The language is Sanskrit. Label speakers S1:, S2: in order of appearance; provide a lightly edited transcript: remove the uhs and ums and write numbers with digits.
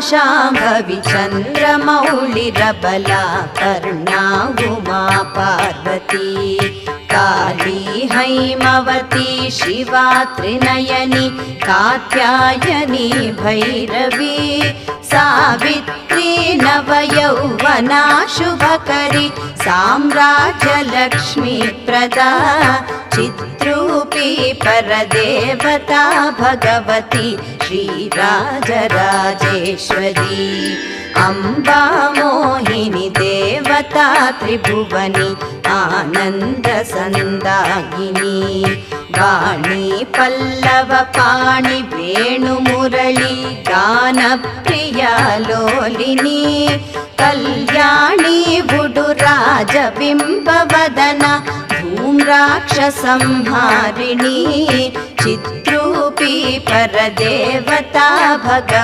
S1: शाम्भवी चन्द्रमौळिरबला कर्णा उमा पार्वती काली हैमवती शिवा त्रिनयनी कात्यायनी भैरवी सावित्री नवयौवना शुभकरी साम्राज्यलक्ष्मी प्रदा चिद्रूपी परदेवता भगवती श्रीराजराजेश्वरी अम्बा मोहिनी देवता त्रिभुवनी आनन्दसन्दायिनी वाणी पल्लव पाणि वेणुमुरळी गानप्रिया लोलिनी कल्याणी बुडुराजबिम्बवदना धूम्राक्षसंहारिणी चिद्रूपी परदेवता भगवती